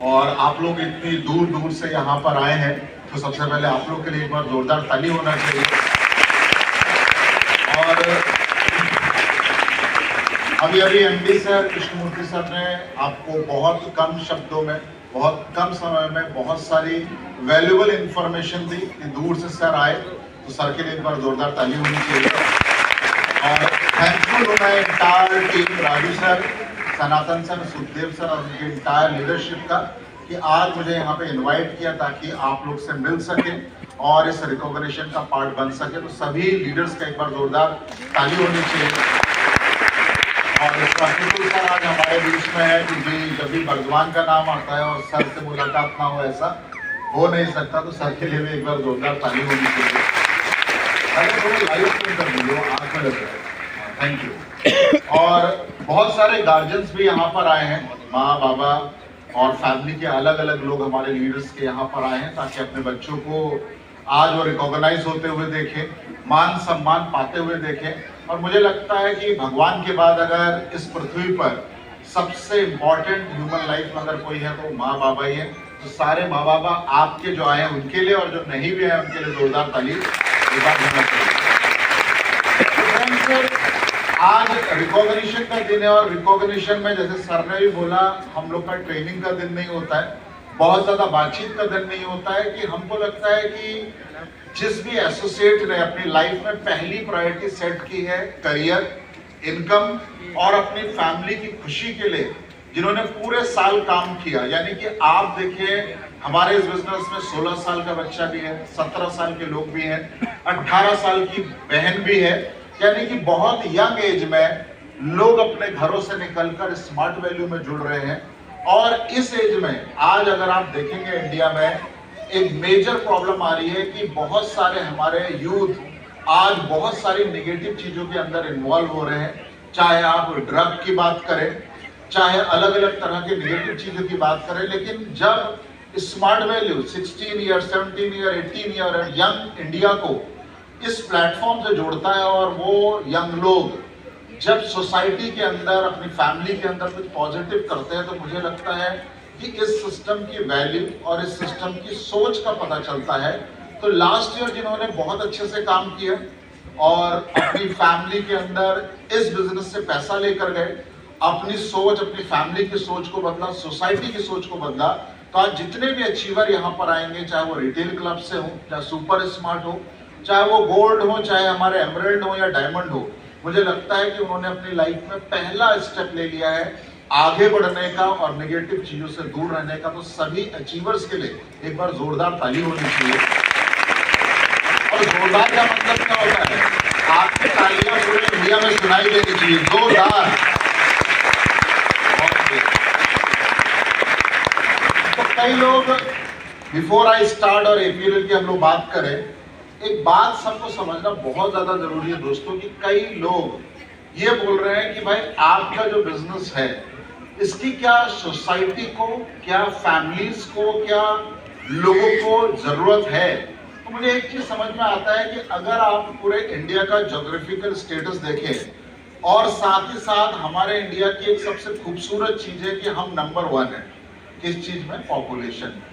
और आप लोग इतनी दूर दूर से यहाँ पर आए हैं, तो सबसे पहले आप लोग के लिए एक बार जोरदार ताली होना चाहिए। और अभी एमडी सर, कृष्णमूर्ति सर ने आपको बहुत कम शब्दों में, बहुत कम समय में बहुत सारी वैल्यूएबल इंफॉर्मेशन दी कि दूर से सर आए, तो सर के लिए एक बार जोरदार ताली होनी चाहिए। और थैंकफुल हूँ मैं इंटायर टीम, राजू सर, सनातन सर, सुखदेव सर और उनके इंटायर लीडरशिप का, कि आज मुझे यहाँ पे इनवाइट किया ताकि आप लोग से मिल सके और इस रिकॉग्निशन का पार्ट बन सके। तो सभी लीडर्स का एक बार जोरदार ताली होनी चाहिए। और राष्ट्रपति सर आज हमारे बीच में है, क्योंकि जब भी भगवान का नाम आता है और सर से मुलाकात ना हो ऐसा हो नहीं सकता, तो सर के लिए भी एक बार जोरदार ताली होनी चाहिए। Thank you. और बहुत सारे गार्जियंस भी यहाँ पर आए हैं, माँ बाबा और फैमिली के अलग अलग लोग हमारे लीडर्स के यहाँ पर आए हैं, ताकि अपने बच्चों को आज वो रिकॉग्नाइज होते हुए देखें, मान सम्मान पाते हुए देखें। और मुझे लगता है कि भगवान के बाद अगर इस पृथ्वी पर सबसे इम्पोर्टेंट ह्यूमन लाइफ में अगर कोई है तो माँ बाबा ही है। तो सारे माँ बाबा आपके जो आए हैं उनके लिए, और जो नहीं भी है उनके लिए जोरदार ताली एक बार होना चाहिए। आज रिकॉग्निशन का दिन है, और रिकॉग्निशन में जैसे सर ने भी बोला, हम लोग का ट्रेनिंग का दिन नहीं होता है, बहुत ज्यादा बातचीत का दिन नहीं होता है। कि हमको लगता है कि जिस भी एसोसिएट ने अपनी लाइफ में पहली प्रायोरिटी सेट की है करियर, इनकम और अपनी फैमिली की खुशी के लिए, जिन्होंने पूरे साल काम किया, यानी कि आप देखिए हमारे इस बिजनेस में 16 साल का बच्चा भी है, 17 साल के लोग भी हैं, 18 साल की बहन भी है, यानी कि बहुत यंग एज में लोग अपने घरों से निकलकर स्मार्ट वैल्यू में जुड़ रहे हैं। और इस एज में आज अगर आप देखेंगे इंडिया में एक मेजर प्रॉब्लम आ रही है कि बहुत सारे हमारे यूथ आज बहुत सारी नेगेटिव चीजों के अंदर इन्वॉल्व हो रहे हैं। चाहे आप ड्रग की बात करें, चाहे अलग अलग तरह के नेगेटिव चीजों की बात करें, लेकिन जब smart value 16 year, 17 year, 18 year young India को इस प्लेटफॉर्म से जोड़ता है, और वो यंग लोग जब सोसाइटी के अंदर, अपनी फैमिली के अंदर कुछ पॉजिटिव करते हैं, तो मुझे लगता है कि इस सिस्टम की वैल्यू और इस सिस्टम की सोच का पता चलता है। तो लास्ट ईयर जिन्होंने बहुत अच्छे से काम किया और अपनी फैमिली के अंदर इस बिजनेस से पैसा लेकर गए, अपनी सोच, अपनी फैमिली की सोच को बदला, सोसाइटी की सोच को बदला, तो आज जितने भी अचीवर यहाँ पर आएंगे, चाहे वो रिटेल क्लब से हो, चाहे सुपर स्मार्ट हो, चाहे वो गोल्ड हो, चाहे हमारे एमरल्ड हो या डायमंड हो, मुझे लगता है कि उन्होंने अपनी लाइफ में पहला स्टेप ले लिया है आगे बढ़ने का और नेगेटिव चीजों से दूर रहने का। तो सभी अचीवर्स के लिए एक बार जोरदार ताली होनी चाहिए। और जोरदार का मतलब क्या होता है? आपकी तालियां पूरे इंडिया में सुनाई देनी चाहिए, जोरदार। तो कई लोग, बिफोर आई स्टार्ट और एपीएल की हम लोग बात करें, एक बात सबको समझना बहुत ज्यादा जरूरी है दोस्तों, कि कई लोग ये बोल रहे हैं कि भाई आपका जो बिजनेस है इसकी क्या सोसाइटी को, क्या फैमिलीज को, क्या लोगों को जरूरत है। तो मुझे एक चीज समझ में आता है कि अगर आप पूरे इंडिया का ज्योग्राफिकल स्टेटस देखें, और साथ ही साथ हमारे इंडिया की एक सबसे खूबसूरत चीज है कि हम नंबर 1 है किस चीज में? पॉपुलेशन में।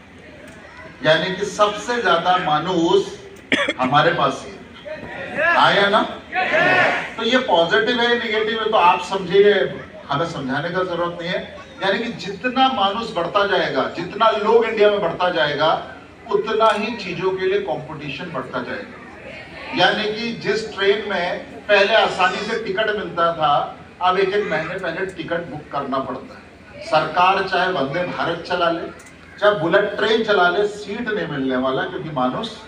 यानी कि सबसे ज्यादा मानुस हमारे पास ही आया ना। तो ये पॉजिटिव है, नेगेटिव है, तो आप समझिए, हमें समझाने का जरूरत नहीं है। यानी कि जितना मानुस बढ़ता जाएगा, जितना लोग इंडिया में बढ़ता जाएगा, उतना ही चीजों के लिए कंपटीशन बढ़ता जाएगा। यानी कि जिस ट्रेन में पहले आसानी से टिकट मिलता था, अब एक महीने पहले टिकट बुक करना पड़ता है। सरकार चाहे वंदे भारत चला ले, चाहे बुलेट ट्रेन चला ले, सीट नहीं मिलने वाला, क्योंकि मानुस,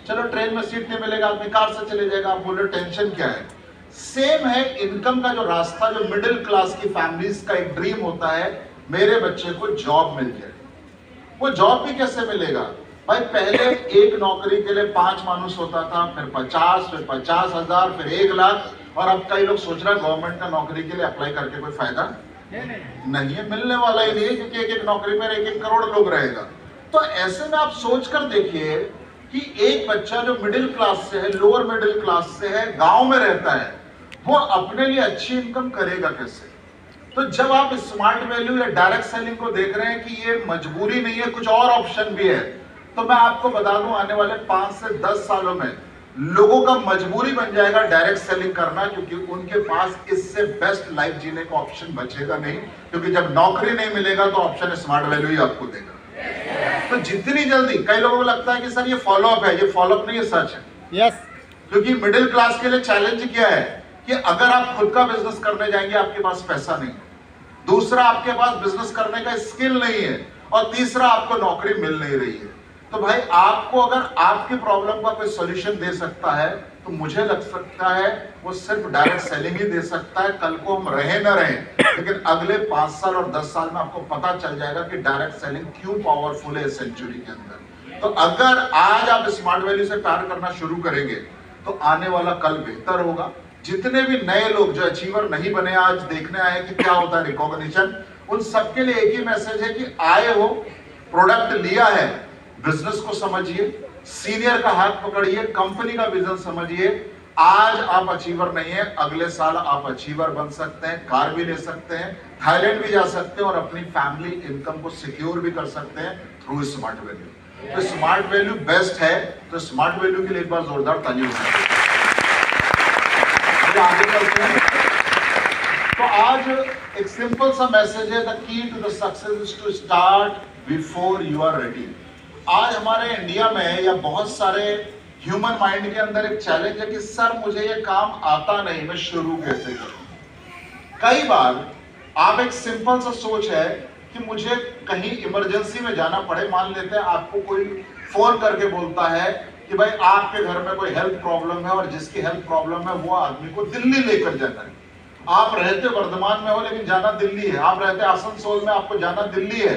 चलो ट्रेन में सीट नहीं मिलेगा, आदमी कार से चले जाएगा, आप बोले टेंशन क्या है। सेम है इनकम का जो रास्ता, जो मिडिल क्लास की फैमिलीज का एक ड्रीम होता है, मेरे बच्चे को जॉब मिल जाए। वो जॉब भी कैसे मिलेगा भाई? पहले एक नौकरी के लिए 5 मानुस होता था, फिर 50, फिर 50,000, फिर 1 लाख, और अब कई लोग सोच रहे हैं गवर्नमेंट का नौकरी के लिए अप्लाई करके कोई फायदा नहीं है, मिलने वाला ही नहीं है, क्योंकि एक नौकरी में 1 करोड़ लोग रहेगा। तो ऐसे में आप सोच कर देखिए कि एक बच्चा जो मिडिल क्लास से है, लोअर मिडिल क्लास से है, गांव में रहता है, वो अपने लिए अच्छी इनकम करेगा कैसे? तो जब आप स्मार्ट वैल्यू या डायरेक्ट सेलिंग को देख रहे हैं कि ये मजबूरी नहीं है, कुछ और ऑप्शन भी है, तो मैं आपको बता दूं आने वाले 5 से 10 सालों में लोगों का मजबूरी बन जाएगा डायरेक्ट सेलिंग करना, क्योंकि उनके पास इससे बेस्ट लाइफ जीने का ऑप्शन बचेगा नहीं, क्योंकि जब नौकरी नहीं मिलेगा तो ऑप्शन स्मार्ट वैल्यू ही आपको देगा। तो जितनी जल्दी, कई लोगों को लगता है कि सर ये फॉलोअप है, ये फॉलोअप नहीं है, सच है। यस, क्योंकि मिडिल क्लास के लिए चैलेंज क्या है कि अगर आप खुद का बिजनेस करने जाएंगे आपके पास पैसा नहीं, दूसरा आपके पास बिजनेस करने का स्किल नहीं है, और तीसरा आपको नौकरी मिल नहीं रही है। तो भाई आपको अगर आपकी प्रॉब्लम का कोई सॉल्यूशन दे सकता है तो मुझे लग सकता है वो सिर्फ डायरेक्ट सेलिंग ही दे सकता है। कल को हम रहे ना रहे, लेकिन अगले 5 साल और 10 साल में आपको पता चल जाएगा कि डायरेक्ट सेलिंग क्यों पावरफुल है सेंचुरी के अंदर। तो अगर आज आप स्मार्ट वैल्यू से प्यार करना शुरू करेंगे तो आने वाला कल बेहतर होगा। जितने भी नए लोग जो अचीवर नहीं बने आज देखने आए कि क्या होता है रिकॉग्निशन, उन सबके लिए एक ही मैसेज है कि आए हो, प्रोडक्ट लिया है, बिजनेस को समझिए, सीनियर का हाथ पकड़िए, कंपनी का विजन समझिए। आज आप अचीवर नहीं है, अगले साल आप अचीवर बन सकते हैं, कार भी ले सकते हैं, थाईलैंड भी जा सकते हैं और अपनी फैमिली इनकम को सिक्योर भी कर सकते हैं थ्रू स्मार्ट वैल्यू। तो स्मार्ट वैल्यू बेस्ट है, तो स्मार्ट वैल्यू के लिए एक बार जोरदार ताली बजाइए। आगे चलते हैं। तो आज एक सिंपल सा मैसेज है, the key to the success is to start before you are ready. आज हमारे इंडिया में या बहुत सारे ह्यूमन माइंड के अंदर एक चैलेंज है कि सर मुझे ये काम आता नहीं, मैं शुरू कैसे करूं। कई बार आप एक सिंपल सा सोच है कि मुझे कहीं इमरजेंसी में जाना पड़े, मान लेते हैं आपको कोई फोन करके बोलता है कि भाई आपके घर में कोई हेल्थ प्रॉब्लम है और जिसकी हेल्थ प्रॉब्लम है वो आदमी को दिल्ली लेकर जाना है। आप रहते वर्धमान में हो लेकिन जाना दिल्ली है, आप रहते आसनसोल में, आपको जाना दिल्ली है।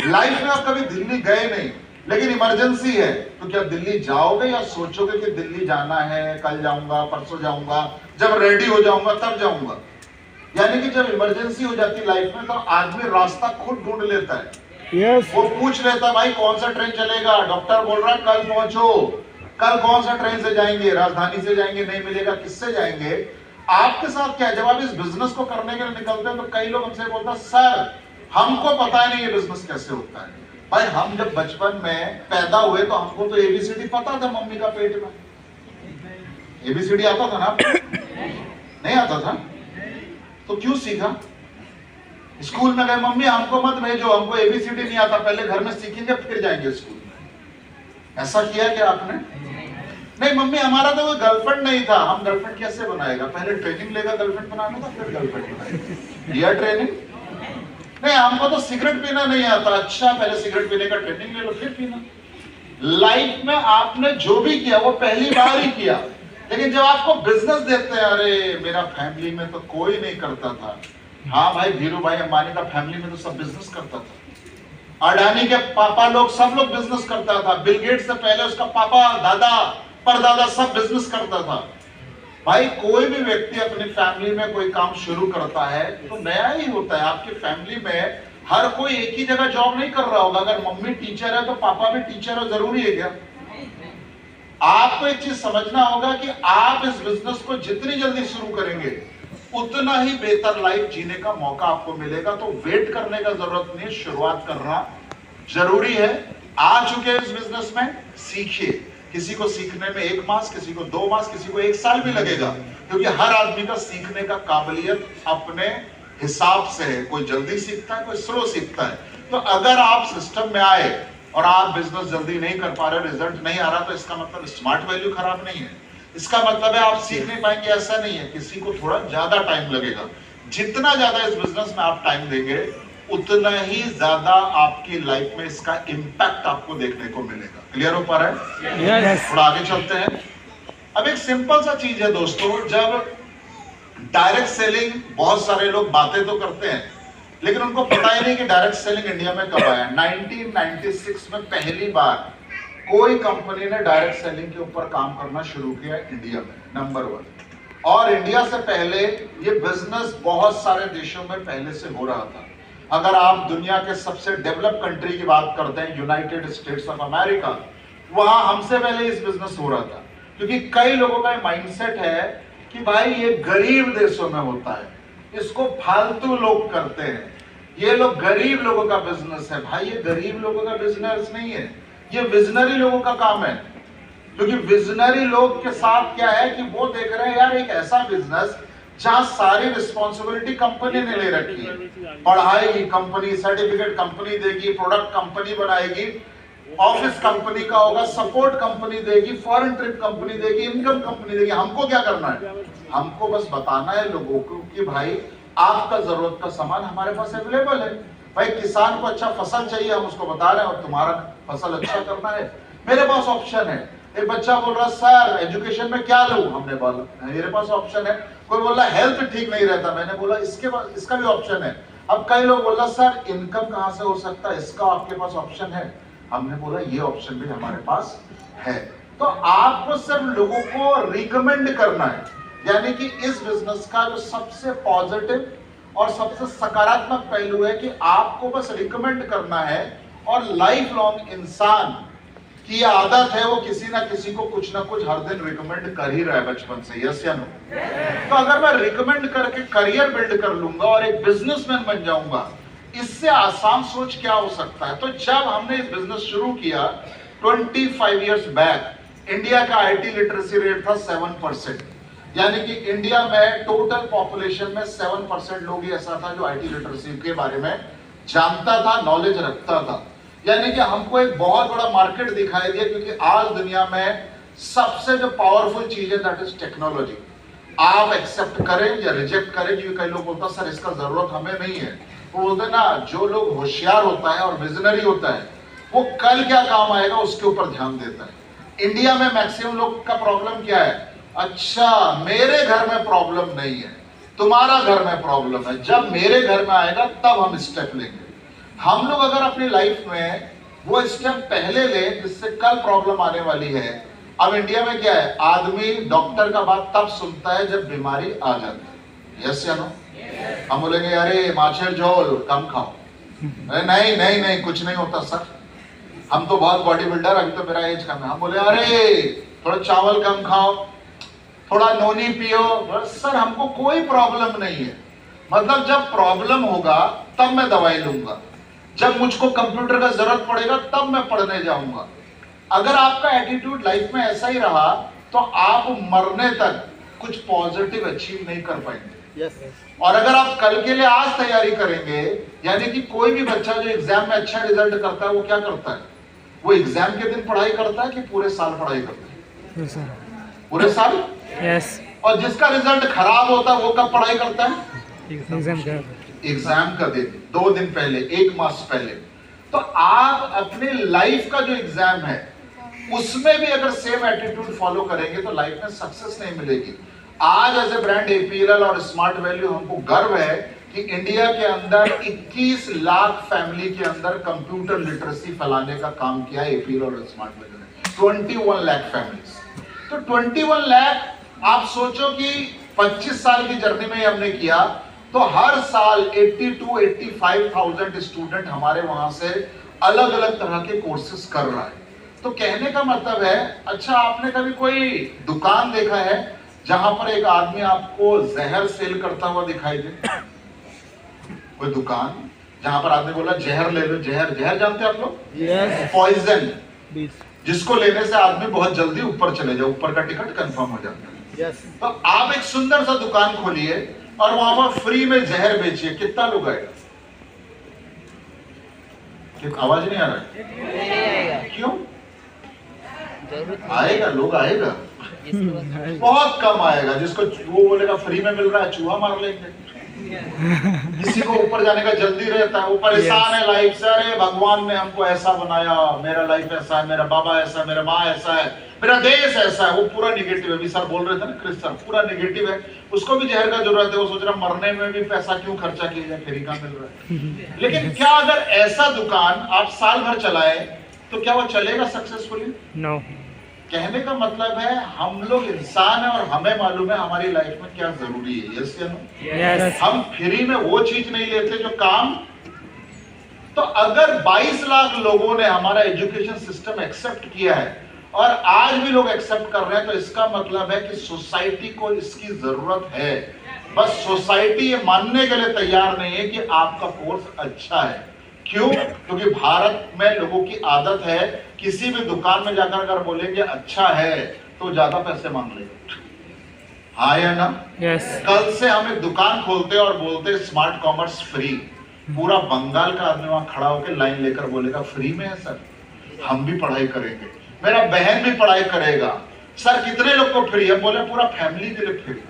लाइफ में आप कभी दिल्ली गए नहीं, लेकिन इमरजेंसी है, तो क्या दिल्ली जाओगे या सोचोगे कि दिल्ली जाना है, कल जाऊंगा, परसों जाऊंगा, जब रेडी हो जाऊंगा तब जाऊंगा। यानी कि जब इमरजेंसी हो जाती लाइफ में तो आदमी रास्ता खुद ढूंढ लेता है। वो पूछ लेता है भाई कौन सा ट्रेन चलेगा, डॉक्टर बोल रहा है कल पहुंचो, कल कौन सा ट्रेन से जाएंगे, राजधानी से जाएंगे, नहीं मिलेगा किससे जाएंगे। आपके साथ क्या है, जब आप इस बिजनेस को करने के लिए निकलते हैं तो कई लोग हमसे बोलते हैं सर हमको पता नहीं ये बिजनेस कैसे होता है। भाई हम जब बचपन में पैदा हुए तो हमको तो एबीसीडी पता था मम्मी का पेट में, एबीसीडी आता था ना, नहीं आता था तो क्यों सीखा। स्कूल में गए, मम्मी हमको मत भेजो, हमको एबीसीडी नहीं आता, पहले घर में सीखेंगे फिर जाएंगे स्कूल में। ऐसा किया क्या आपने? नहीं मम्मी हमारा तो कोई गर्लफ्रेंड नहीं था, हम गर्लफ्रेंड कैसे बनाएगा, पहले ट्रेनिंग लेगा गर्लफ्रेंड बनाने का फिर गर्लफ्रेंड बनाएगा। लिया ट्रेनिंग? नहीं हमको तो सिगरेट पीना नहीं आता, अच्छा पहले सिगरेट पीने का ट्रेनिंग ले लो फिर पीना। लाइफ में आपने जो भी किया वो पहली बार ही किया, लेकिन जब आपको बिजनेस देते हैं, अरे मेरा फैमिली में तो कोई नहीं करता था। हाँ भाई धीरू भाई अंबानी का फैमिली में तो सब बिजनेस करता था, अडानी के पापा लोग सब लोग बिजनेस करता था, बिल गेट्स से पहले उसका पापा, दादा, परदादा सब बिजनेस करता था। भाई कोई भी व्यक्ति अपनी फैमिली में कोई काम शुरू करता है तो नया ही होता है। आपकी फैमिली में हर कोई एक ही जगह जॉब नहीं कर रहा होगा, अगर मम्मी टीचर है तो पापा भी टीचर है, जरूरी है क्या? आपको एक चीज समझना होगा कि आप इस बिजनेस को जितनी जल्दी शुरू करेंगे उतना ही बेहतर लाइफ जीने का मौका आपको मिलेगा। तो वेट करने का जरूरत नहीं, शुरुआत करना जरूरी है। आ चुके हैं इस बिजनेस में, सीखिए। किसी को सीखने में 1 मास, किसी को 2 मास, किसी को 1 साल भी लगेगा, क्योंकि हर आदमी का सीखने का काबिलियत अपने हिसाब से है। कोई जल्दी सीखता है, कोई स्लो सीखता है। तो अगर आप सिस्टम में आए और आप बिजनेस जल्दी नहीं कर पा रहे, रिजल्ट नहीं आ रहा, तो इसका मतलब स्मार्ट वैल्यू खराब नहीं है, इसका मतलब है आप सीख नहीं पाएंगे, ऐसा नहीं है। किसी को थोड़ा ज्यादा टाइम लगेगा। जितना ज्यादा इस बिजनेस में आप टाइम देंगे उतना ही ज्यादा आपकी लाइफ में इसका इंपैक्ट आपको देखने को मिलेगा। क्लियर हो पा रहा है? yes. थोड़ा आगे चलते हैं। अब एक सिंपल सा चीज है दोस्तों, जब डायरेक्ट सेलिंग, बहुत सारे लोग बातें तो करते हैं लेकिन उनको पता ही नहीं कि डायरेक्ट सेलिंग इंडिया में कब आया। 1996 में पहली बार कोई कंपनी ने डायरेक्ट सेलिंग के ऊपर काम करना शुरू किया इंडिया में, नंबर 1। और इंडिया से पहले ये बिजनेस बहुत सारे देशों में पहले से हो रहा था। अगर आप दुनिया के सबसे डेवलप कंट्री की बात करते हैं, यूनाइटेड स्टेट्स ऑफ अमेरिका, वहां हमसे पहले इस बिजनेस हो रहा था। क्योंकि कई लोगों का माइंडसेट है कि भाई ये गरीब देशों में होता है, इसको फालतू लोग करते हैं। ये लोग गरीब लोगों का बिजनेस है। भाई ये गरीब लोगों का बिजनेस नहीं है, ये विजनरी लोगों का काम है। क्योंकि विजनरी लोग के साथ क्या है कि वो देख रहे हैं यार एक ऐसा बिजनेस जहां सारी रिस्पॉन्सिबिलिटी कंपनी ने ले रखी है, पढ़ाएगी कंपनी, सर्टिफिकेट कंपनी देगी, प्रोडक्ट कंपनी बनाएगी, ऑफिस कंपनी का होगा, सपोर्ट कंपनी देगी, फॉरेन ट्रिप कंपनी देगी, इनकम कंपनी देगी। हमको क्या करना है? हमको बस बताना है लोगों को कि भाई आपका जरूरत का सामान हमारे पास अवेलेबल है। भाई किसान को अच्छा फसल चाहिए, हम उसको बता रहे हैं, और तुम्हारा फसल अच्छा करना है, मेरे पास ऑप्शन है। एक बच्चा बोल रहा सर एजुकेशन में क्या लूं, हमने बोला मेरे पास ऑप्शन है। कोई बोल रहा हेल्थ ठीक नहीं रहता, मैंने बोला इसका भी ऑप्शन है। अब कई लोग बोल रहा सर इनकम कहां से हो सकता है, इसका आपके पास ऑप्शन है, हमने बोला ये ऑप्शन भी हमारे पास है। तो आपको सिर्फ लोगों को रिकमेंड करना है, यानी कि इस बिजनेस का जो सबसे पॉजिटिव और सबसे सकारात्मक पहलू है कि आपको बस रिकमेंड करना है, और लाइफ लॉन्ग इंसान की आदत है वो किसी ना किसी को कुछ ना कुछ हर दिन रिकमेंड कर ही रहा है बचपन से, यस या नो? तो अगर मैं रिकमेंड करके करियर बिल्ड कर लूंगा और एक बिजनेसमैन बन जाऊंगा, इससे आसान सोच क्या हो सकता है? तो जब हमने इस बिजनेस शुरू किया 25 इयर्स बैक, इंडिया का आईटी लिटरेसी रेट था 7%, यानी कि इंडिया में टोटल पॉपुलेशन में 7% लोग ही ऐसा था जो आईटी लिटरेसी के बारे में जानता था, नॉलेज रखता था। यानी कि हमको एक बहुत बड़ा मार्केट दिखाई दिया, क्योंकि आज दुनिया में सबसे जो पावरफुल चीज है दैट इज टेक्नोलॉजी। आप एक्सेप्ट करें या रिजेक्ट करें, क्योंकि कई लोग बोलते हैं सर इसका जरूरत हमें नहीं है। वो बोलते ना जो लोग होशियार होता है और विजनरी होता है वो कल क्या काम आएगा उसके ऊपर ध्यान देता है। इंडिया में मैक्सिमम लोग का प्रॉब्लम क्या है? अच्छा मेरे घर में प्रॉब्लम नहीं है, तुम्हारा घर में प्रॉब्लम है, जब मेरे घर में आएगा तब हम स्टेप लेंगे। हम लोग अगर अपनी लाइफ में वो स्टेप पहले लें जिससे कल प्रॉब्लम आने वाली है। अब इंडिया में क्या है, आदमी डॉक्टर का बात तब सुनता है जब बीमारी आ जाती है, यस या नो? हम बोलेंगे अरे माछेर झोल कम खाओ, अरे नहीं नहीं नहीं कुछ नहीं होता सर, हम तो बहुत बॉडी बिल्डर, अभी तो मेरा एज कम है। हम बोले अरे थोड़ा चावल कम खाओ, थोड़ा नोनी पियो, सर हमको कोई प्रॉब्लम नहीं है। मतलब जब प्रॉब्लम होगा तब मैं दवाई लूंगा, जब मुझको कंप्यूटर का जरूरत पड़ेगा तब मैं पढ़ने जाऊंगा। अगर आपका एटीट्यूड लाइफ में ऐसा ही रहा तो आप मरने तक कुछ पॉजिटिव अचीव नहीं कर पाएंगे। और अगर आप कल के लिए आज तैयारी करेंगे, यानी कि कोई भी बच्चा जो एग्जाम में अच्छा रिजल्ट करता है वो क्या करता है? वो एग्जाम के दिन पढ़ाई करता है कि पूरे साल पढ़ाई करता है? पूरे साल। यस। और जिसका रिजल्ट खराब होता है वो कब पढ़ाई करता है? एग्जाम का दिन 2 दिन पहले, 1 मास पहले। तो आप अपने लाइफ का जो एग्जाम है उसमें भी अगर सेम एटीट्यूड फॉलो करेंगे तो लाइफ में सक्सेस नहीं मिलेगी। आज एज ए ब्रांड एपीएल और स्मार्ट वैल्यू हमको गर्व है कि इंडिया के अंदर 21 लाख फैमिली के अंदर कंप्यूटर लिटरेसी फैलाने का काम किया है एपीएल और स्मार्ट वैल्यू ने। 21 लाख फैमिलीज। तो 21 लाख, आप सोचो कि 25 साल की जर्नी में हमने किया तो हर साल 82-85,000 स्टूडेंट हमारे वहां से अलग अलग तरह के कोर्सेज कर रहा है। तो कहने का मतलब है, अच्छा आपने कभी कोई दुकान देखा है जहां पर एक आदमी आपको जहर सेल करता हुआ दिखाई दे? कोई दुकान जहां पर आदमी बोला जहर ले लो, जहर जानते हैं आप लोग? यस। पॉइजन, जिसको लेने से आदमी बहुत जल्दी ऊपर चले जाए, ऊपर का टिकट कंफर्म हो जाता है। यस। तो आप एक सुंदर सा दुकान खोलिए और वहां पर फ्री में जहर बेचिए, कितना लोग आएगा? आवाज नहीं आ रहा है? क्यों आएगा? लोग आएगा, बहुत कम आएगा। जिसको वो बोलेगा फ्री में मिल रहा है, चूहा मार लेंगे। किसी को ऊपर जाने का जल्दी रहता है, वो परेशान है लाइफ से, अरे भगवान ने हमको ऐसा बनाया, मेरा लाइफ ऐसा है, मेरा बाबा ऐसा है, मेरा माँ ऐसा है, मेरा देश ऐसा है। वो पूरा निगेटिव है। अभी सर बोल रहे थे ना, क्रिस सर, पूरा निगेटिव है। उसको भी जहर का जरूरत है, वो सोच रहा मरने में भी पैसा क्यों खर्चा किया जाए, फ्री का मिल रहा है। लेकिन क्या अगर ऐसा दुकान आप साल भर चलाए तो क्या वो चलेगा सक्सेसफुली? नो। कहने का मतलब है हम लोग इंसान हैं और हमें मालूम है हमारी लाइफ में क्या जरूरी है, यस या नो? यस। हम फ्री में वो चीज नहीं लेते जो काम। तो अगर 22 लाख लोगों ने हमारा एजुकेशन सिस्टम एक्सेप्ट किया है और आज भी लोग एक्सेप्ट कर रहे हैं, तो इसका मतलब है कि सोसाइटी को इसकी जरूरत है। बस सोसाइटी ये मानने के लिए तैयार नहीं है कि आपका कोर्स अच्छा है। क्यों? क्योंकि भारत में लोगों की आदत है किसी भी दुकान में जाकर अगर बोलेंगे अच्छा है तो ज्यादा पैसे मांग लेंगे। हाँ या ना? यस। कल से हम एक दुकान खोलते और बोलते स्मार्ट कॉमर्स फ्री, पूरा बंगाल का आदमी वहां खड़ा होकर लाइन लेकर बोलेगा फ्री में है सर, हम भी पढ़ाई करेंगे, मेरा बहन भी पढ़ाई करेगा। सर कितने लोग को फ्री है? बोले पूरा फैमिली के लिए फ्री।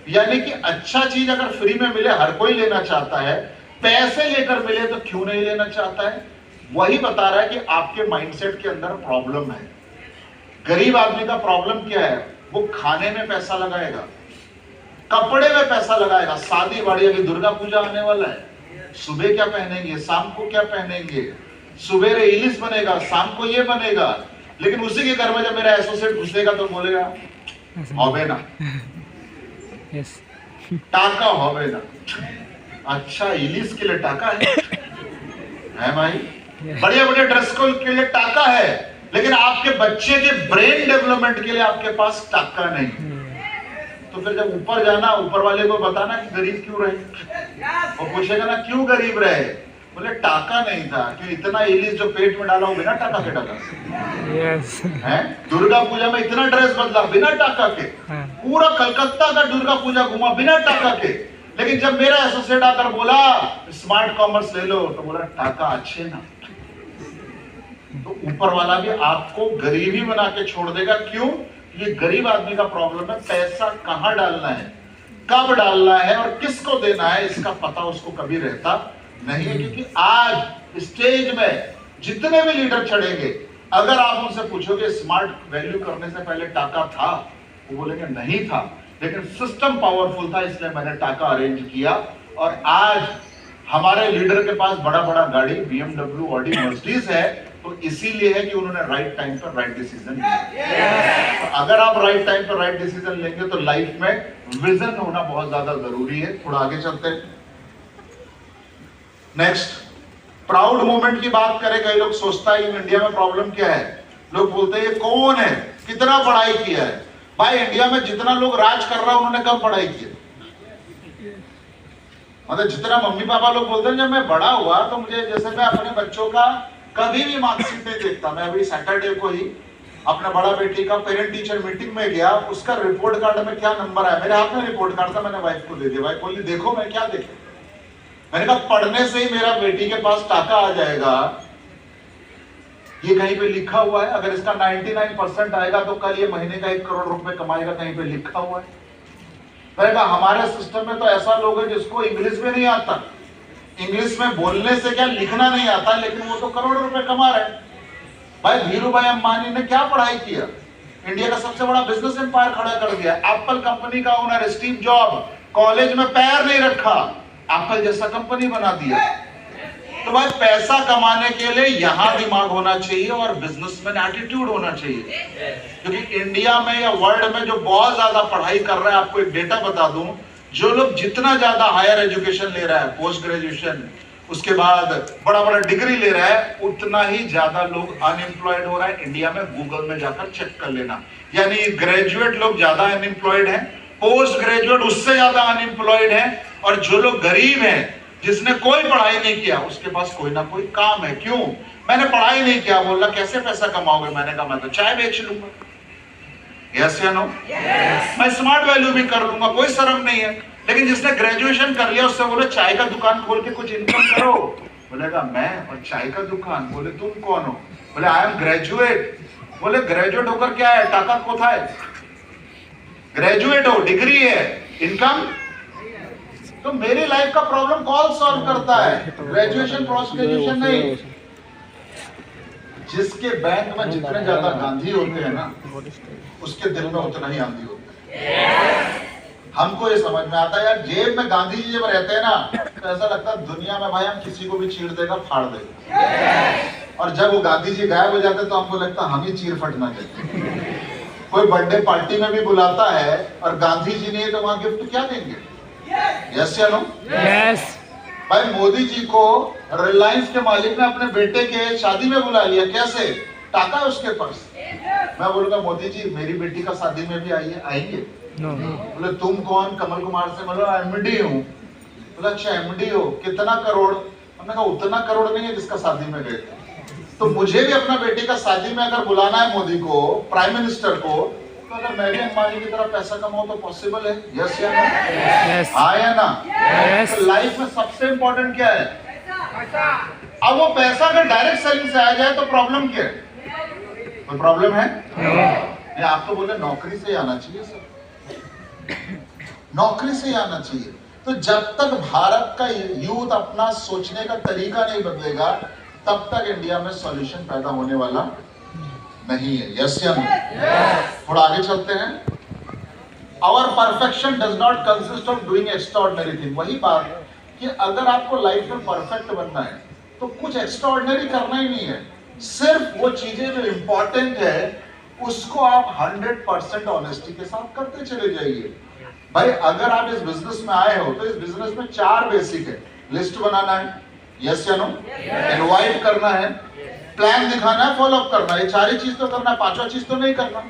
यानी कि अच्छा चीज अगर फ्री में मिले हर कोई लेना चाहता है, पैसे लेकर मिले तो क्यों नहीं लेना चाहता है? वही बता रहा है कि आपके माइंडसेट के अंदर प्रॉब्लम है। गरीब आदमी का प्रॉब्लम क्या है? वो खाने में पैसा लगाएगा, कपड़े में पैसा लगाएगा। शादी वाड़ी, अभी दुर्गा पूजा आने वाला है, सुबह क्या पहनेंगे, शाम को क्या पहनेंगे, सुबह इलिस बनेगा, शाम को ये बनेगा। लेकिन उसी के घर में जब मेरा एसोसिएट घुसेगा तो बोलेगा होबे ना, यस, टाका होबे ना। अच्छा, इलिस के लिए टाका है भाई? बढ़िया बढ़िया ड्रेस कोड के लिए टाका है, लेकिन आपके बच्चे के ब्रेन डेवलपमेंट के लिए आपके पास टाका नहीं। तो फिर जब ऊपर जाना, ऊपर वाले को बताना कि गरीब क्यों रहे। वो पूछेगा ना क्यों गरीब रहे? बोले टाका नहीं था। क्यों? इतना इलिस जो पेट में डाला वो बिना टाका के डाला। यस। है? दुर्गा पूजा में इतना ड्रेस बदला बिना टाका के, पूरा कलकत्ता का दुर्गा पूजा घुमा बिना टाका के। लेकिन जब मेरा एसोसिएट आकर बोला स्मार्ट कॉमर्स ले लो, तो बोला टाका अच्छे ना। तो ऊपर वाला भी आपको गरीब ही बना के छोड़ देगा। क्यों? ये गरीब आदमी का प्रॉब्लम है, पैसा कहां डालना है, कब डालना है और किसको देना है, इसका पता उसको कभी रहता नहीं है। क्योंकि आज स्टेज में जितने भी लीडर चढ़ेंगे, अगर आप उनसे पूछोगे स्मार्ट वैल्यू करने से पहले टाका था, वो बोलेंगे नहीं था, लेकिन सिस्टम पावरफुल था इसलिए मैंने टाका अरेंज किया। और आज हमारे लीडर के पास बड़ा बड़ा गाड़ी BMW, ऑडी, मर्सिडीज है, तो इसीलिए है कि उन्होंने राइट टाइम पर राइट डिसीजन लिया। तो अगर आप राइट टाइम पर राइट डिसीजन लेंगे तो लाइफ में विजन होना बहुत ज्यादा जरूरी है। थोड़ा आगे चलते हैं। नेक्स्ट, प्राउड मोमेंट की बात करें। कई लोग सोचता है कि इंडिया में प्रॉब्लम क्या है, लोग बोलते हैं ये कौन है, कितना पढ़ाई किया है। भाई इंडिया में जितना लोग राज कर रहा है उन्होंने कम पढ़ाई की। मतलब जितना मम्मी पापा लोग बोलते हैं, जब मैं बड़ा हुआ तो मुझे, जैसे मैं अपने बच्चों का कभी भी मार्कशीट नहीं देखता। मैं अभी सैटरडे को ही अपने बड़ा बेटी का पेरेंट टीचर मीटिंग में गया, उसका रिपोर्ट कार्ड में क्या नंबर आया, मेरे हाथ में रिपोर्ट कार्ड था, मैंने वाइफ को दे दिया। वाइफ बोली देखो, मैं क्या देखूं? मैंने कहा पढ़ने से ही मेरा बेटी के पास टाका आ जाएगा, ये कहीं पे लिखा हुआ है? अगर इसका 99% आएगा तो कल ये महीने का 1 करोड़ रुपए कमाएगा, कहीं पे लिखा हुआ है? मैंने कहा हमारे सिस्टम में तो ऐसा लोग है जिसको इंग्लिश में नहीं आता, इंग्लिश में बोलने से क्या लिखना नहीं आता, लेकिन वो तो करोड़ रुपए कमा रहे हैं। भाई धीरू भाई अंबानी ने क्या पढ़ाई किया? इंडिया का सबसे बड़ा बिजनेस एम्पायर खड़ा कर दिया। एप्पल कंपनी का ओनर स्टीव जॉब कॉलेज में पैर नहीं रखा, एप्पल जैसा कंपनी बना दिया। तो भाई पैसा कमाने के लिए यहां दिमाग होना चाहिए और बिजनेसमैन एटीट्यूड होना चाहिए। क्योंकि इंडिया में या वर्ल्ड में जो बहुत ज्यादा पढ़ाई कर रहा है, आपको एक डेटा बता दूं, जो लोग जितना ज्यादा हायर एजुकेशन ले रहा है, पोस्ट ग्रेजुएशन, उसके बाद बड़ा बड़ा डिग्री ले रहा है, उतना ही ज्यादा लोग अनएम्प्लॉयड हो रहा है इंडिया में। गूगल में जाकर चेक कर लेना। यानी ग्रेजुएट लोग ज्यादा अनएम्प्लॉयड हैं, पोस्ट ग्रेजुएट उससे ज्यादा अनएम्प्लॉयड हैं, और जो लोग गरीब हैं, जिसने कोई पढ़ाई नहीं किया, उसके पास कोई ना कोई काम है। क्यों? मैंने पढ़ाई नहीं किया। बोला कैसे पैसा कमाओगे? मैंने कहा मैं तो चाय बेच लूंगा। यस या नो? मैं स्मार्ट वैल्यू भी कर लूंगा, कोई शर्म नहीं है। लेकिन जिसने ग्रेजुएशन कर लिया उससे बोले चाय का दुकान खोल के कुछ इनकम करो, बोलेगा मैं और चाय का दुकान? बोले तुम कौन हो? बोले आई एम ग्रेजुएट। बोले ग्रेजुएट होकर क्या है, टाका कोथा है? ग्रेजुएट हो, डिग्री है, इनकम? तो मेरी लाइफ का प्रॉब्लम कौन सॉल्व करता है? ग्रेजुएशन पोस्ट ग्रेजुएशन नहीं। जिसके बैंक में जितने ज्यादा गांधी होते हैं ना, उसके दिल में उतना ही आंधी होता है। हमको ये समझ में आता है यार, जेब में गांधी जी जब रहते हैं ना, तो ऐसा लगता है दुनिया में भाई हम किसी को भी चीर देगा, फाड़ देगा। और जब वो गांधी जी गायब हो जाते तो हमको लगता है हम ही चीर फटना चाहिए। कोई बर्थडे पार्टी में भी बुलाता है और गांधी जी नहीं है तो वहां गिफ्ट क्या देंगे? यस या नो? यस। भाई मोदी जी को रिलायंस के मालिक ने अपने बेटे के शादी में बुला लिया, कैसे? टाका उसके पास। मैं बोलूंगा मोदी जी मेरी बेटी का शादी में भी आइए, आएंगे? No. बोले तुम कौन? कमल कुमार से बोला एमडी हूँ। बोला अच्छा एमडी हो, कितना करोड़? हमने कहा उतना करोड़ नहीं है जिसका शादी में गए थे। तो मुझे भी अपना बेटे का शादी में अगर बुलाना है मोदी को, प्राइम मिनिस्टर को, तो अगर मैं भी अंबानी की तरह पैसा कमाऊं तो पॉसिबल है? यस या नो? Yes. हाँ या ना? Yes. तो लाइफ में सबसे इंपॉर्टेंट क्या है? अब वो पैसा अगर डायरेक्ट सेलिंग से आ जाए तो प्रॉब्लम क्या है? कोई प्रॉब्लम है? No. आप तो बोले नौकरी से ही आना चाहिए सर, नौकरी से ही आना चाहिए। तो जब तक भारत का यूथ अपना सोचने का तरीका नहीं बदलेगा तब तक इंडिया में सॉल्यूशन पैदा होने वाला नहीं है। यस या नो? थोड़ा आगे चलते हैं। Our perfection does not consist of doing extraordinary thing. वही बात कि अगर आपको लाइफ में परफेक्ट बनना है तो कुछ एक्स्ट्राऑर्डिनरी करना ही नहीं है, सिर्फ वो चीजें जो इंपॉर्टेंट है उसको आप 100% ऑनेस्टी के साथ करते चले जाइए। भाई अगर आप इस बिजनेस में आए हो तो इस बिजनेस में 4 बेसिक है। लिस्ट बनाना है, यस या नो? इनवाइट करना है, प्लान दिखाना है, फॉलो अप करना है। ये 4 ही चीज तो करना है, 5वां चीज तो नहीं करना।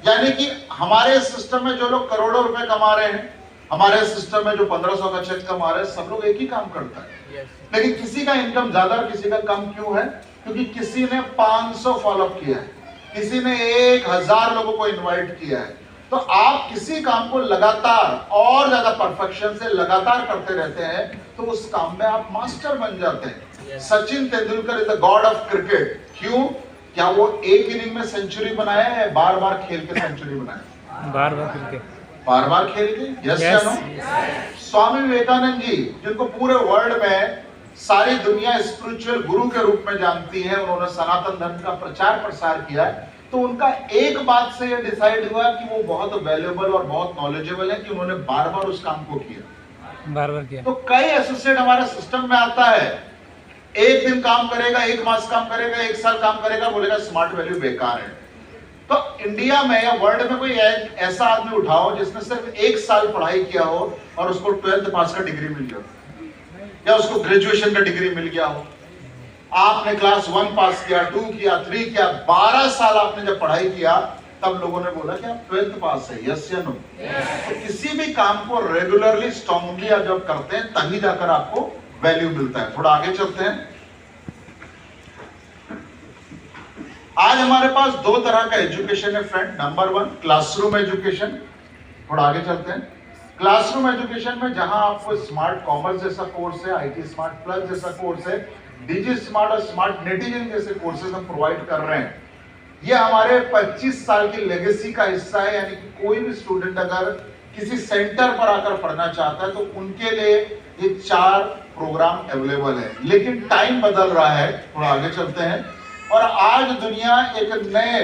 यानी कि हमारे सिस्टम में जो लोग करोड़ों रुपए कमा रहे हैं, हमारे सिस्टम में जो 1500 का चेक कमा रहे हैं, सब लोग एक ही काम करता है। लेकिन किसी का इनकम ज्यादा और किसी का कम क्यों है? क्योंकि किसी ने 500 फॉलो अप किया है, किसी ने 1000 लोगों को इनवाइट किया है। तो आप किसी काम को लगातार और ज्यादा परफेक्शन से लगातार करते रहते हैं तो उस काम में आप मास्टर बन जाते हैं। Sachin Tendulkar is the God of cricket. क्यों? क्या वो एक इनिंग में सेंचुरी बनाया है? बार बार खेल के सेंचुरी बनाया, बार बार करके, बार बार खेल के। यस या नो? स्वामी विवेकानंद जी, जिनको पूरे वर्ल्ड में सारी दुनिया स्पिरिचुअल गुरु के रूप में जानती है, उन्होंने सनातन धर्म का प्रचार प्रसार किया है, तो उनका एक बात से यह डिसाइड हुआ कि वो बहुत वैल्यूएबल और बहुत नॉलेजेबल है कि उन्होंने बार बार उस काम को किया, बार बार किया। तो कई एसोसिएट हमारे सिस्टम में आता है, एक दिन काम करेगा, 1 मास काम करेगा, 1 साल काम करेगा, बोलेगा स्मार्ट वैल्यू बेकार है। तो इंडिया में या वर्ल्ड में कोई ऐसा आदमी उठाओ जिसने सिर्फ 1 साल पढ़ाई किया हो और उसको 12th पास का डिग्री मिल गया या उसको ग्रेजुएशन का डिग्री मिल गया हो। आपने क्लास 1 पास किया, 2 किया, 3 किया, 12 साल आपने जब पढ़ाई किया तब लोगों ने बोला कि आप 12th पास है। यस या नो? तो किसी भी काम को रेगुलरली स्ट्रांगली आप जब करते हैं तभी जाकर आपको वैल्यू मिलता है। थोड़ा आगे चलते हैं। आज हमारे पास 2 तरह का एजुकेशन है फ्रेंड। Number 1 classroom education. थोड़ा आगे चलते हैं। क्लासरूम एजुकेशन में जहां आपको स्मार्ट कॉमर्स जैसा कोर्स है, आईटी स्मार्ट प्लस जैसा कोर्स है, डिजी स्मार्ट और स्मार्ट नेटिजन जैसे कोर्सेज हम प्रोवाइड कर रहे हैं। ये हमारे 25 साल की लेगेसी का हिस्सा है। यानी कि कोई भी स्टूडेंट अगर किसी सेंटर पर आकर पढ़ना चाहता है तो उनके लिए ये 4 प्रोग्राम अवेलेबल है। लेकिन टाइम बदल रहा है, थोड़ा आगे चलते हैं। और आज दुनिया एक नए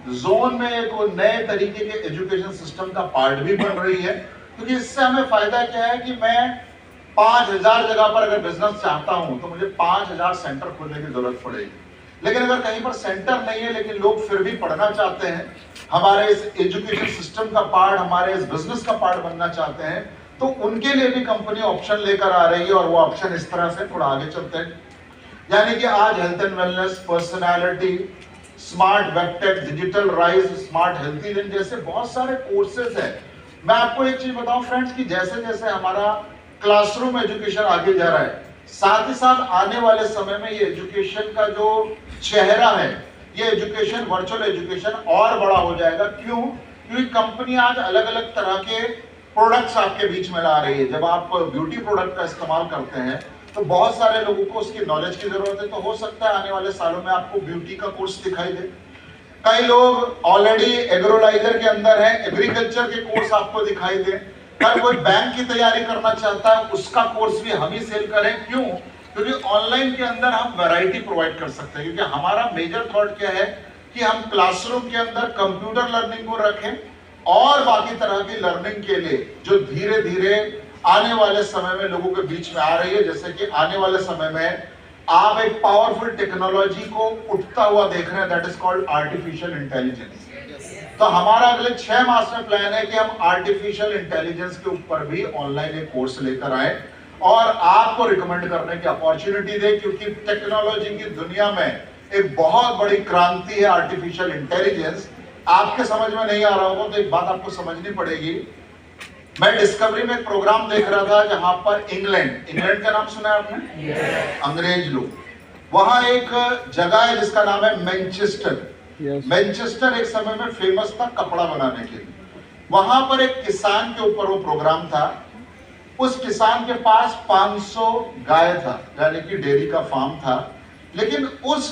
जोन में, एक नए तरीके के एजुकेशन सिस्टम का पार्ट भी बन रही है। क्योंकि इससे हमें फायदा क्या है कि मैं 5000 जगह पर अगर बिजनेस चाहता हूं तो मुझे 5000 सेंटर खोलने की जरूरत पड़ेगी। लेकिन अगर कहीं पर सेंटर नहीं है लेकिन लोग फिर भी पढ़ना चाहते हैं, हमारे इस एजुकेशन सिस्टम का पार्ट, हमारे इस बिजनेस का पार्ट बनना चाहते हैं, तो उनके लिए भी कंपनी ऑप्शन लेकर आ रही है। और वो ऑप्शन इस तरह से, थोड़ा आगे चलते हैं। यानी कि आज health and wellness, personality, smart वेबटेक, digital rise, smart health जैसे बहुत सारे कोर्सेज है। मैं आपको एक चीज बताऊं फ्रेंड्स कि जैसे जैसे हमारा क्लासरूम एजुकेशन आगे जा रहा है, साथ ही साथ आने वाले समय में ये एजुकेशन का जो चेहरा है, ये एजुकेशन, वर्चुअल एजुकेशन और बड़ा हो जाएगा। क्यों? क्योंकि कंपनी आज अलग अलग तरह के प्रोडक्ट्स आपके बीच में ला रही है। जब आप ब्यूटी प्रोडक्ट का इस्तेमाल करते हैं तो बहुत सारे लोगों को उसकी नॉलेज की जरूरत है। तो हो सकता है आने वाले सालों में आपको ब्यूटी का कोर्स दिखाई दे। कई लोग ऑलरेडी एग्रोलाइजर के अंदर है, एग्रीकल्चर के कोर्स आपको दिखाई दे। कल कोई बैंक की तैयारी करना चाहता है, उसका कोर्स भी हम ही सेल करें। क्यों? क्योंकि ऑनलाइन के अंदर हम वैरायटी प्रोवाइड कर सकते हैं। क्योंकि हमारा मेजर थॉट क्या है कि हम क्लासरूम के अंदर कंप्यूटर लर्निंग को रखें और बाकी तरह की लर्निंग के लिए जो धीरे धीरे आने वाले समय में लोगों के बीच में आ रही है। जैसे कि आने वाले समय में आप एक पावरफुल टेक्नोलॉजी को उठता हुआ देख रहे हैं, that is called artificial intelligence. तो हमारा अगले 6 मास में प्लान है कि हम आर्टिफिशियल इंटेलिजेंस के ऊपर भी ऑनलाइन एक कोर्स लेकर आए और आपको रिकमेंड करने की अपॉर्चुनिटी दे। क्योंकि टेक्नोलॉजी की दुनिया में एक बहुत बड़ी क्रांति है आर्टिफिशियल इंटेलिजेंस। आपके समझ में नहीं आ रहा होगा तो एक बात आपको समझनी पड़ेगी। मैं डिस्कवरी में एक प्रोग्राम देख रहा था जहां पर इंग्लैंड का नाम सुना है आपने? अंग्रेज लोग, वहां एक जगह है जिसका नाम है मैनचेस्टर। मैनचेस्टर एक समय में फेमस था कपड़ा बनाने के लिए। वहां पर एक किसान के ऊपर वो प्रोग्राम था। उस किसान के पास 500 गाय था, यानी कि डेयरी का फार्म था, लेकिन उस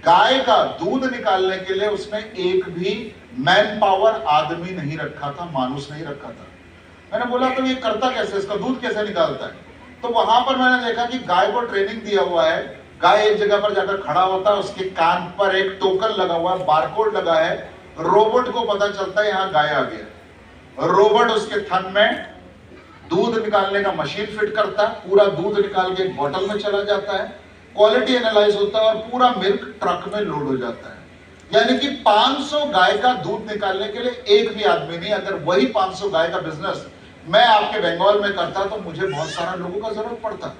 गाय का दूध निकालने के लिए उसने एक भी मैन पावर आदमी नहीं रखा था, मानुष नहीं रखा था। मैंने बोला तो ये करता कैसे, इसका दूध कैसे निकालता है? तो वहां पर मैंने देखा कि गाय को ट्रेनिंग दिया हुआ है। गाय एक जगह पर जाकर खड़ा होता है, उसके कान पर एक टोकन लगा हुआ है, बारकोड लगा है। रोबोट को पता चलता है यहाँ गाय आ गया। रोबोट उसके थन में दूध निकालने का मशीन फिट करता है, पूरा दूध निकाल के एक बोतल में चला जाता है, क्वालिटी एनालाइज होता है और पूरा मिल्क ट्रक में लोड हो जाता है। यानी कि 500 गाय का दूध निकालने के लिए एक भी आदमी नहीं। अगर वही 500 गाय का बिजनेस मैं आपके बंगाल में करता तो मुझे बहुत सारा लोगों का जरूरत पड़ता।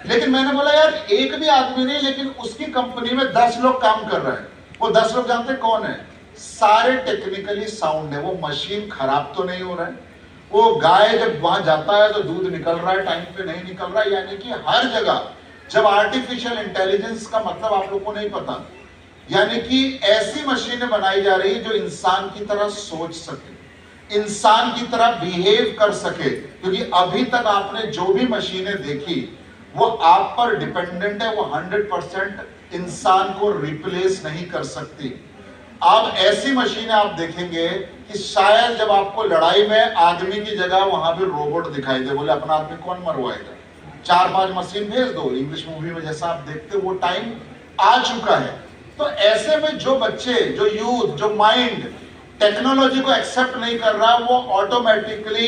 लेकिन मैंने बोला यार एक भी आदमी नहीं, लेकिन उसकी कंपनी में 10 लोग काम कर रहे हैं। वो 10 लोग जानते कौन है? सारे टेक्निकली साउंड है। वो मशीन खराब तो नहीं हो रहा है, वो गाय जब वहां जाता है तो दूध निकल रहा है, टाइम पे नहीं निकल रहा है। यानी कि हर जगह जब आर्टिफिशियल इंटेलिजेंस का मतलब आप लोगों को नहीं पता, यानी कि ऐसी मशीनें बनाई जा रही है जो इंसान की तरह सोच सके, इंसान की तरह बिहेव कर सके। क्योंकि अभी तक आपने जो भी मशीनें देखी वो आप पर डिपेंडेंट है, वो 100% इंसान को रिप्लेस नहीं कर सकती। अब ऐसी मशीनें आप देखेंगे कि शायद जब आपको लड़ाई में आदमी की जगह वहां पे रोबोट दिखाई दे, बोले अपना आदमी कौन मरवाएगा, 4-5 मशीन भेज दो। इंग्लिश मूवी में जैसा आप देखते वो टाइम आ चुका है। तो ऐसे में जो बच्चे, जो यूथ, जो माइंड टेक्नोलॉजी को एक्सेप्ट नहीं कर रहा, वो ऑटोमेटिकली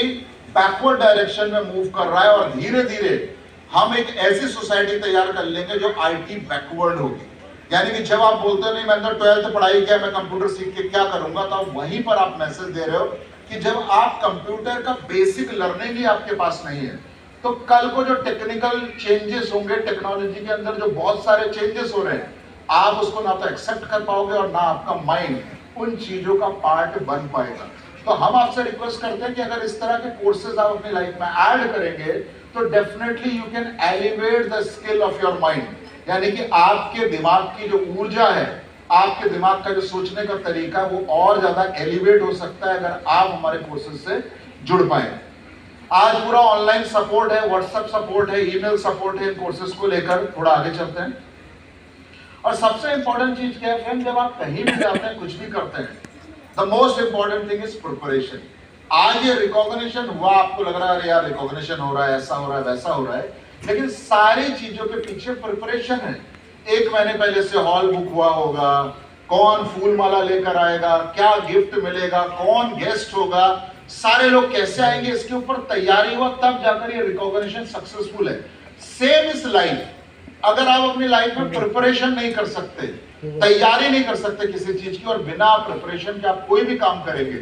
बैकवर्ड डायरेक्शन में मूव कर रहा है। और धीरे धीरे हम एक ऐसी सोसाइटी तैयार कर लेंगे जो आईटी बैकवर्ड होगी। यानी कि जब आप बोलते नहीं मैंने तो 12th पढ़ाई किया, मैं कंप्यूटर सीख के क्या करूंगा, तो आप वहीं पर आप मैसेज दे रहे हो कि जब आप कंप्यूटर का बेसिक लर्निंग ही आपके पास नहीं है, तो कल को जो टेक्निकल चेंजेस होंगे टेक्नोलॉजी के अंदर, जो बहुत सारे चेंजेस हो रहे हैं, आप उसको ना तो एक्सेप्ट कर पाओगे और ना आपका माइंड उन चीजों का पार्ट बन पाएगा। तो हम आपसे रिक्वेस्ट करते हैं कि अगर इस तरह के कोर्सेज आप अपनी लाइफ में ऐड करेंगे तो definitely you can elevate the skill of your mind. यानी कि आपके दिमाग की जो ऊर्जा है, आपके दिमाग का जो सोचने का तरीका, वो और ज्यादा एलिवेट हो सकता है अगर आप हमारे कोर्सेज से जुड़ पाए। आज पूरा ऑनलाइन सपोर्ट है, व्हाट्सएप सपोर्ट है, ईमेल सपोर्ट है। इन कोर्सेज को लेकर थोड़ा आगे चलते हैं। और सबसे इंपॉर्टेंट चीज क्या है फ्रेंड, जब आप कहीं भी जाते हैं, कुछ भी करते हैं, the most important thing is preparation. आज ये रिकॉग्निशन हुआ, आपको लग रहा है यार रिकॉग्निशन हो रहा है, ऐसा हो रहा है, वैसा हो रहा है, लेकिन सारी चीजों के पीछे प्रिपरेशन है। 1 महीने पहले से हॉल बुक हुआ होगा, कौन फूल माला लेकर आएगा, क्या गिफ्ट मिलेगा, कौन गेस्ट होगा, सारे लोग कैसे आएंगे, इसके ऊपर तैयारी हुआ, तब जाकर ये रिकॉग्निशन सक्सेसफुल है। Same is life. अगर आप अपनी लाइफ में प्रिपरेशन नहीं कर सकते, तैयारी नहीं कर सकते किसी चीज की, और बिना प्रिपरेशन के आप कोई भी काम करेंगे,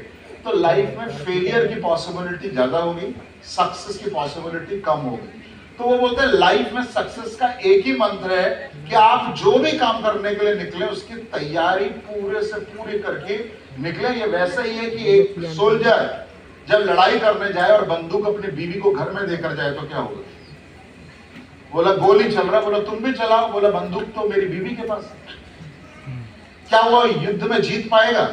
तो लाइफ में फेलियर की पॉसिबिलिटी ज्यादा होगी, सक्सेस की पॉसिबिलिटी कम होगी। तो वो बोलते हैं लाइफ में सक्सेस का एक ही मंत्र है कि आप जो भी काम करने के लिए निकले उसकी तैयारी पूरे से पूरी करके निकले। ये वैसा ही है कि एक सोल्जर जब लड़ाई करने जाए और बंदूक अपनी बीवी को घर में देकर जाए तो क्या होगा? बोला गोली चल रहा, बोला तुम भी चलाओ, बोला बंदूक तो मेरी बीवी के पास। क्या वो युद्ध में जीत पाएगा?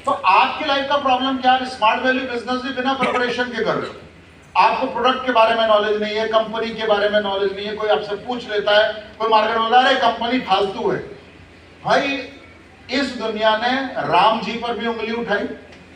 तो आपकी लाइफ का प्रॉब्लम क्या है? स्मार्ट वैल्यू बिजनेस भी बिना प्रिपरेशन के कर रहे हो। आपको प्रोडक्ट के बारे में नॉलेज नहीं है, कंपनी के बारे में नॉलेज नहीं है। कोई आपसे पूछ लेता है, कोई मार्केट में बोला अरे कंपनी फालतू है। भाई इस दुनिया ने राम जी पर भी उंगली उठाई,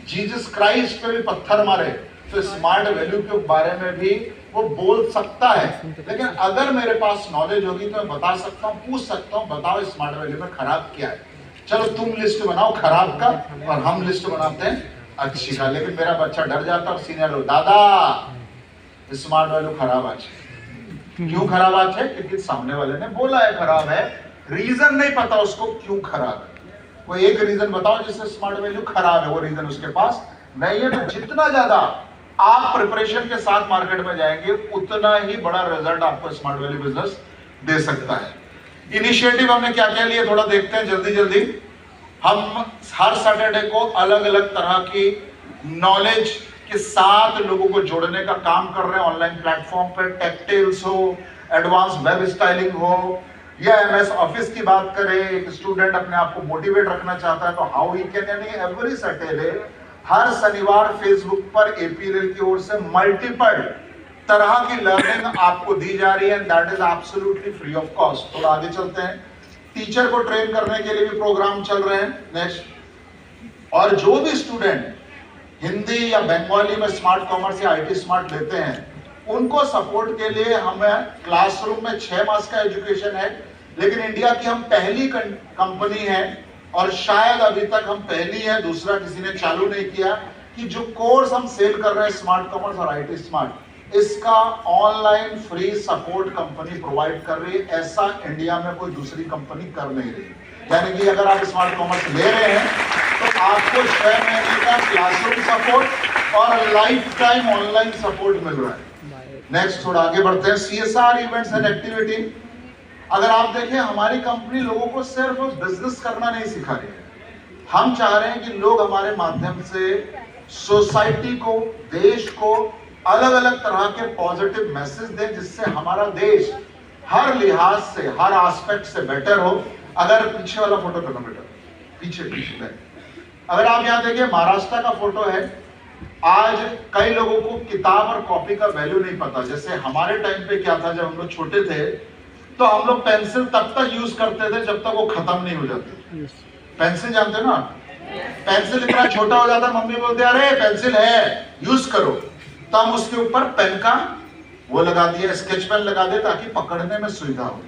जीसस क्राइस्ट पे भी पत्थर मारे, तो स्मार्ट वैल्यू के बारे में भी वो बोल सकता है। लेकिन अगर मेरे पास नॉलेज होगी तो मैं बता सकता हूँ, पूछ सकता हूँ, बताओ स्मार्ट वैल्यू में खराब क्या है। चलो तुम लिस्ट बनाओ खराब का और हम लिस्ट बनाते हैं अच्छी का। लेकिन मेरा बच्चा डर जाता और सीनियर लोग, दादा स्मार्ट वैल्यू खराब आज। क्यों खराब आज है? क्योंकि सामने वाले ने बोला है खराब है, रीजन नहीं पता उसको क्यों खराब है। कोई एक रीजन बताओ जिससे स्मार्ट वैल्यू खराब है, वो रीजन उसके पास नहीं है। तो जितना ज्यादा आप प्रिपरेशन के साथ मार्केट में जाएंगे, उतना ही बड़ा रिजल्ट आपको स्मार्ट वैल्यू बिजनेस दे सकता है। इनिशिएटिव हमने क्या क्या लिए, थोड़ा देखते हैं जल्दी जल्दी। हम हर सैटरडे को अलग अलग तरह की नॉलेज के साथ लोगों को जोड़ने का काम कर रहे हैं ऑनलाइन प्लेटफॉर्म पर। टेक्टाइल्स हो, एडवांस वेब स्टाइलिंग हो, या एमएस ऑफिस की बात करें, एक स्टूडेंट अपने आप को मोटिवेट रखना चाहता है तो हाउ ही कैन, यानी एवरी सैटरडे हर शनिवार फेसबुक पर एपीएलएल की ओर से मल्टीपल तरह की लर्निंग आपको दी जा रही है, that is absolutely free of cost. थोड़ा आगे चलते हैं। टीचर को ट्रेन करने के लिए भी प्रोग्राम चल रहे हैं। नेक्स्ट, और जो भी स्टूडेंट हिंदी या बंगाली में स्मार्ट कॉमर्स या आईटी स्मार्ट लेते हैं उनको सपोर्ट के लिए हमें क्लासरूम में 6 मास का एजुकेशन है, लेकिन इंडिया की हम पहली कंपनी है और शायद अभी तक हम पहली है, दूसरा किसी ने चालू नहीं किया, कि जो कोर्स हम सेल कर रहे हैं स्मार्ट कॉमर्स और आईटी स्मार्ट, इसका online free support company provide कर रही है। ऐसा इंडिया में कोई दूसरी कंपनी कर नहीं रही। यानी कि अगर आप स्मार्ट कॉमर्स ले रहे हैं तो आपको 6 महीने का क्लासरूम सपोर्ट और लाइफ टाइम ऑनलाइन सपोर्ट मिल रहा है। नेक्स्ट, थोड़ा आगे बढ़ते हैं। CSR events and activity. अगर आप देखें, हमारी कंपनी लोगों को सिर्फ बिजनेस करना नहीं सिखा रही है। हम चाह रहे हैं कि लोग हमारे माध्यम से सोसाइटी को, देश को अलग अलग तरह के पॉजिटिव मैसेज दें, जिससे हमारा देश हर लिहाज से, हर एस्पेक्ट से बेटर हो। अगर पीछे वाला फोटो करना बेटा, पीछे पीछे अगर आप यहाँ देखिए, महाराष्ट्र का फोटो है। आज कई लोगों को किताब और कॉपी का वैल्यू नहीं पता। जैसे हमारे टाइम पे क्या था, जब हम लोग छोटे थे तो हम लोग पेंसिल तब तक यूज करते थे जब तक वो खत्म नहीं हो जाती। पेंसिल जानते हो ना, पेंसिल इतना छोटा हो जाता, मम्मी बोलते अरे पेंसिल है यूज करो, तो हम उसके ऊपर पेन का वो लगा दिया, स्केच पेन लगा दे ताकि पकड़ने में सुविधा हो।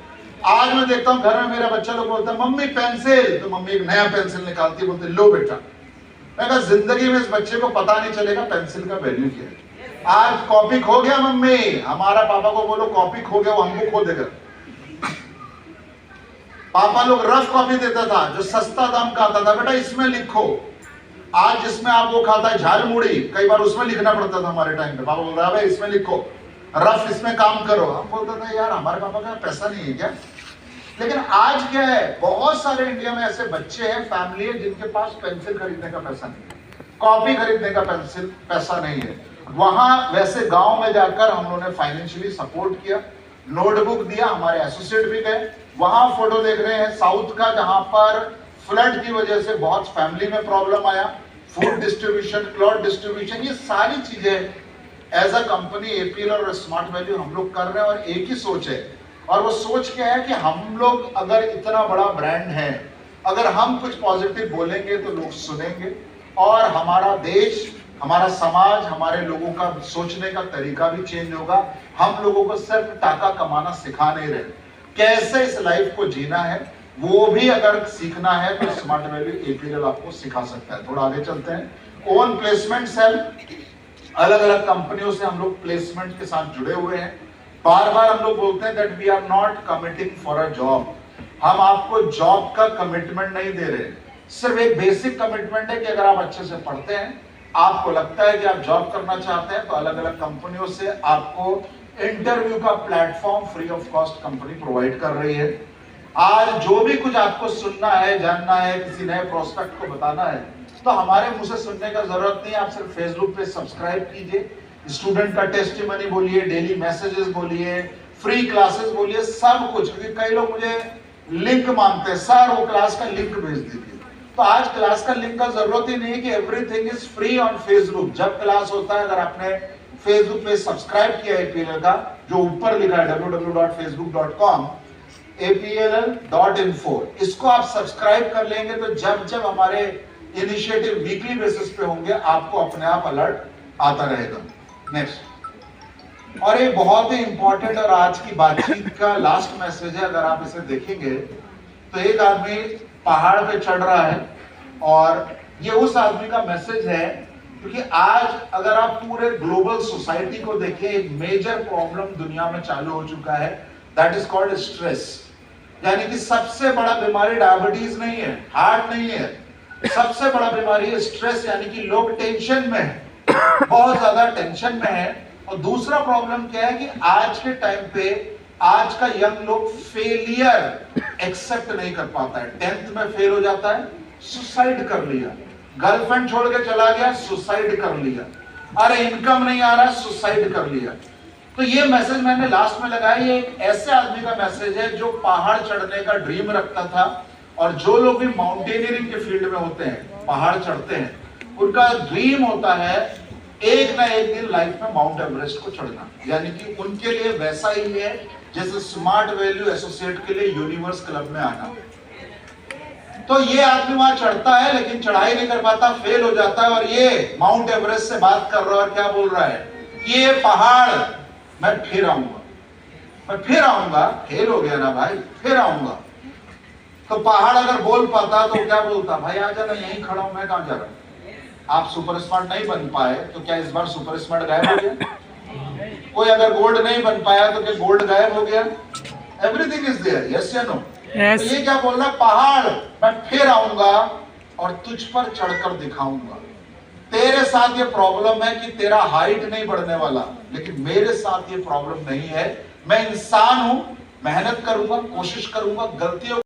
आज मैं देखता हूँ घर में मेरा बच्चा लोग बोलता है मम्मी पेंसिल, तो मम्मी एक नया पेंसिल निकालती है, बोलते लो बेटा। मैं कहा जिंदगी में इस बच्चे को पता नहीं चलेगा पेंसिल का वैल्यू क्या है। आज कॉपी खो गया मम्मी, हमारा पापा को बोलो कॉपी खो गया, वो हमको खो देगा। पापा लोग रफ कॉपी देता था जो सस्ता दाम का आता था, बेटा इसमें लिखो। आज जिसमें आप वो खाता है झाल मुड़ी, कई बार उसमें लिखना पड़ता था हमारे टाइम पे। पापा बोल रहा है इसमें लिखो, रफ इसमें काम करो। हम बोलता था यार हमारे पापा का पैसा नहीं है क्या। लेकिन आज क्या है, बहुत सारे इंडिया में ऐसे बच्चे हैं, फैमिली है जिनके पास पेंसिल खरीदने का पैसा नहीं है, कॉपी खरीदने का पैसा नहीं है। वहां वैसे गांव में जाकर हम लोगों ने फाइनेंशियली सपोर्ट किया, नोटबुक दिया, हमारे एसोसिएट भी गए। वहां फोटो देख रहे हैं साउथ का, जहां पर फ्लड की वजह से बहुत फैमिली में प्रॉब्लम आया, फूड डिस्ट्रीब्यूशन, क्लॉथ डिस्ट्रीब्यूशन, ये सारी चीजें एज अ कंपनी एपीएल और स्मार्ट वैल्यू हम लोग कर रहे हैं। और एक ही सोच है, और वो सोच क्या है कि हम लोग अगर इतना बड़ा ब्रांड है, अगर हम कुछ पॉजिटिव बोलेंगे तो लोग सुनेंगे, और हमारा देश, हमारा समाज, हमारे लोगों का सोचने का तरीका भी चेंज होगा। हम लोगों को सिर्फ टाका कमाना सिखा नहीं रहे, कैसे इस लाइफ को जीना है वो भी अगर सीखना है तो स्मार्ट वैल्यू एपीएल आपको सिखा सकता है। थोड़ा आगे चलते हैं। ओन प्लेसमेंट सेल, अलग अलग कंपनियों से हम लोग प्लेसमेंट के साथ जुड़े हुए हैं। बार बार हम लोग बोलते हैं that we are not committing for a job. हम आपको जॉब का कमिटमेंट नहीं दे रहे, सिर्फ एक बेसिक कमिटमेंट है कि अगर आप अच्छे से पढ़ते हैं, आपको लगता है कि आप जॉब करना चाहते हैं, तो अलग अलग कंपनियों से आपको इंटरव्यू का platform free of cost company provide कर रही है। आज जो भी कुछ आपको सुनना है, जानना है, किसी नए प्रोस्पेक्ट को बताना है, तो हमारे मुंह से सुनने का जरूरत नहीं है। आप सिर्फ फेसबुक पे सब्सक्राइब कीजिए, स्टूडेंट का टेस्टिमनी बोलिए, डेली मैसेजेस बोलिए, फ्री क्लासेस बोलिए, सब कुछ। क्योंकि कई लोग मुझे लिंक मांगते हैं, सर वो क्लास का लिंक भेज दीजिए। तो आज क्लास का लिंक का जरूरत ही नहीं है कि everything is free on Facebook. जब क्लास होता है, अगर आपने फेसबुक पे सब्सक्राइब किया एपीएल का, जो ऊपर लिखा है www.facebook.com apll.info, इसको आप सब्सक्राइब कर लेंगे तो जब जब हमारे इनिशिएटिव वीकली बेसिस पे होंगे, आपको अपने आप अलर्ट आता रहेगा। नेक्स्ट, और ये बहुत ही इंपॉर्टेंट और आज की बातचीत का लास्ट मैसेज है। अगर आप इसे देखेंगे तो एक आदमी पहाड़ पे चढ़ रहा है, और ये उस आदमी का मैसेज है, क्योंकि आज अगर आप पूरे ग्लोबल सोसाइटी को देखें, एक मेजर प्रॉब्लम दुनिया में चालू हो चुका है, दैट इज कॉल्ड स्ट्रेस। यानी कि सबसे बड़ा बीमारी डायबिटीज नहीं है, हार्ट नहीं है, सबसे बड़ा बीमारी है स्ट्रेस। यानी कि लोग टेंशन में है, बहुत ज्यादा टेंशन में है। और दूसरा प्रॉब्लम क्या है कि आज के टाइम पे आज का यंग लोग फेलियर एक्सेप्ट नहीं कर पाता है। 10th में फेल हो जाता है, सुसाइड कर लिया, गर्लफ्रेंड छोड़ के चला गया, सुसाइड कर लिया, अरे इनकम नहीं आ रहा, सुसाइड कर लिया। तो ये मैसेज मैंने लास्ट में लगाया, ये एक ऐसे आदमी का मैसेज है जो पहाड़ चढ़ने का ड्रीम रखता था, और जो लोग भी माउंटेनियरिंग के फील्ड में होते हैं, पहाड़ चढ़ते हैं, उनका ड्रीम होता है एक ना एक दिन लाइफ में माउंट एवरेस्ट को चढ़ना। यानी कि उनके लिए वैसा ही है जैसे स्मार्ट वैल्यू एसोसिएट के लिए यूनिवर्स क्लब में आना। तो ये आदमी वहां चढ़ता है लेकिन चढ़ाई नहीं कर पाता, फेल हो जाता है, और ये माउंट एवरेस्ट से बात कर रहा है और क्या बोल रहा है कि ये पहाड़ मैं फिर आऊंगा, मैं फिर आऊंगा। फेल हो गया ना भाई, फिर आऊंगा। तो पहाड़ अगर बोल पाता तो क्या बोलता, भाई आ जाना, यहीं खड़ा हूं, मैं कहां जा रहा हूं। आप सुपर स्मार्ट नहीं बन पाए तो क्या इस बार सुपर स्मार्ट गायब हो गया? कोई अगर गोल्ड नहीं बन पाया तो क्या गोल्ड गायब हो गया? एवरीथिंग इज देयर, यस या नो? Yes. तो ये क्या बोल रहा है, पहाड़ मैं फिर आऊंगा और तुझ पर चढ़कर दिखाऊंगा। तेरे साथ ये प्रॉब्लम है कि तेरा हाइट नहीं बढ़ने वाला, लेकिन मेरे साथ ये प्रॉब्लम नहीं है। मैं इंसान हूं, मेहनत करूंगा, कोशिश करूंगा, गलतियों